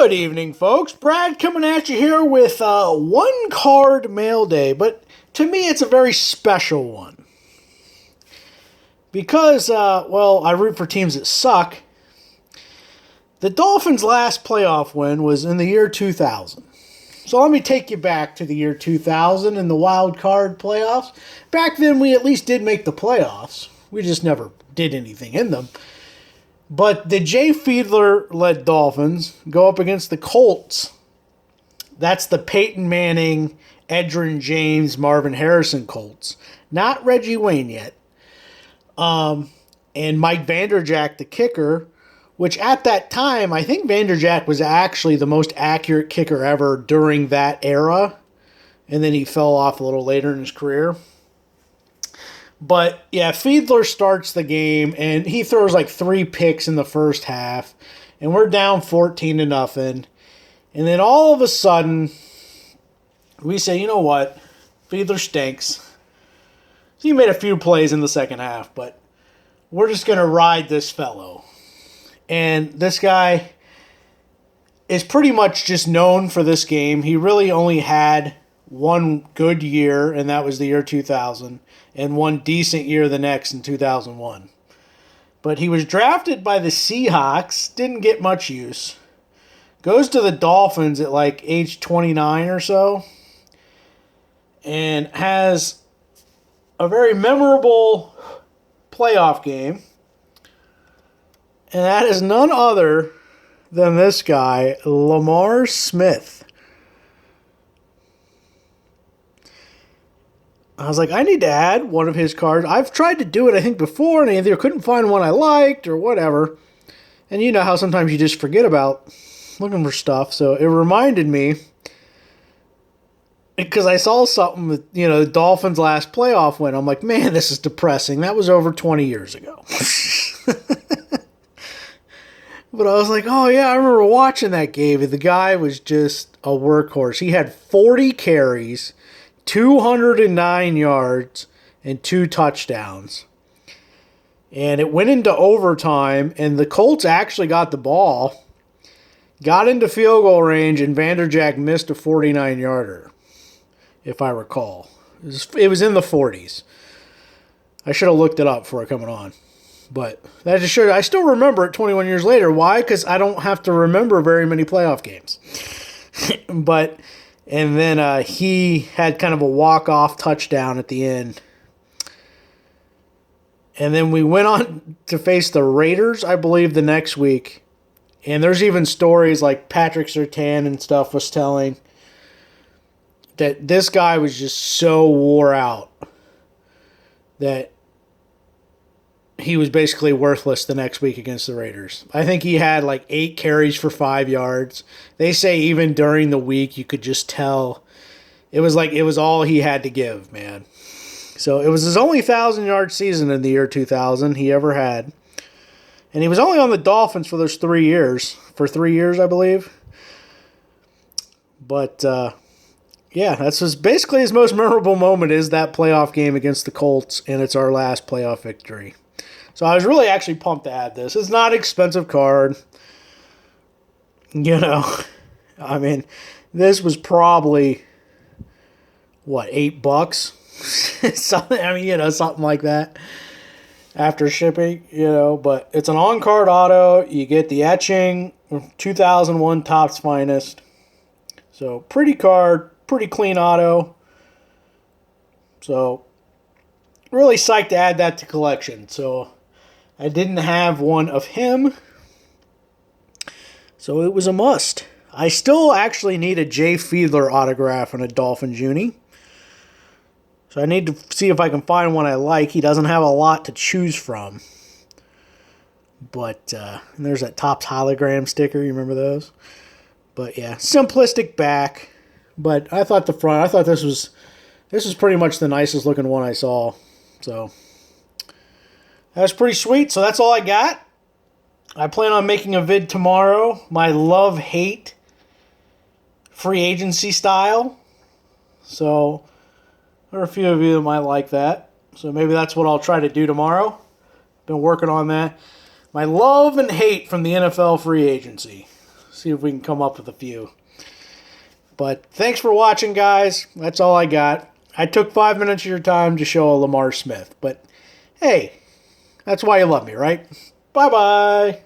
Good evening, folks. Brad coming at you here with one card mail day, but to me it's a very special one. Because, I root for teams that suck. The Dolphins' last playoff win was in the year 2000. So let me take you back to the year 2000 in the wild card playoffs. Back then we at least did make the playoffs. We just never did anything in them. But the Jay Fiedler-led Dolphins go up against the Colts. That's the Peyton Manning, Edgerrin James, Marvin Harrison Colts. Not Reggie Wayne yet. And Mike Vanderjagt, the kicker, which at that time, I think Vanderjagt was actually the most accurate kicker ever during that era. And then he fell off a little later in his career. But, yeah, Fiedler starts the game, and he throws like 3 picks in the first half. And we're down 14-0. And then all of a sudden, we say, you know what? Fiedler stinks. He made a few plays in the second half, but we're just going to ride this fellow. And this guy is pretty much just known for this game. He really only had one good year, and that was the year 2000, and one decent year the next in 2001. But he was drafted by the Seahawks, didn't get much use. Goes to the Dolphins at like age 29 or so, and has a very memorable playoff game. And that is none other than this guy, Lamar Smith. I was like, I need to add one of his cards. I've tried to do it, I think, before, and I either couldn't find one I liked or whatever. And you know how sometimes you just forget about looking for stuff. So it reminded me, because I saw something with, the Dolphins' last playoff win. I'm like, man, this is depressing. That was over 20 years ago. But I was like, oh, yeah, I remember watching that game. The guy was just a workhorse. He had 40 carries, 209 yards, and 2 touchdowns. And it went into overtime, and the Colts actually got the ball, got into field goal range, and Vanderjagt missed a 49-yarder, if I recall. It was in the 40s. I should have looked it up before coming on. But that just showed I still remember it 21 years later. Why? Because I don't have to remember very many playoff games. And then he had kind of a walk-off touchdown at the end. And then we went on to face the Raiders, I believe, the next week. And there's even stories like Patrick Surtain and stuff was telling that this guy was just so wore out that he was basically worthless the next week against the Raiders. I think he had like 8 carries for 5 yards. They say even during the week you could just tell it was all he had to give, man. So it was his only 1,000-yard season in the year 2000 he ever had. And he was only on the Dolphins for those 3 years. For 3 years, I believe. But, yeah, that's basically his most memorable moment is that playoff game against the Colts, and it's our last playoff victory. So I was really actually pumped to add this. It's not an expensive card. I mean, this was probably, $8? Something like that after shipping, But it's an on-card auto. You get the etching, 2001 Topps Finest. So pretty card, pretty clean auto. So really psyched to add that to collection. So I didn't have one of him, so it was a must. I still actually need a Jay Fiedler autograph and a Dolphins uni. So I need to see if I can find one I like. He doesn't have a lot to choose from. But and there's that Topps hologram sticker. You remember those? But yeah, simplistic back. But I thought this was pretty much the nicest looking one I saw. So that's pretty sweet. So that's all I got. I plan on making a vid tomorrow. My love-hate free agency style. So there are a few of you that might like that. So maybe that's what I'll try to do tomorrow. Been working on that. My love and hate from the NFL free agency. See if we can come up with a few. But thanks for watching, guys. That's all I got. I took 5 minutes of your time to show Lamar Smith. But hey, that's why you love me, right? Bye-bye.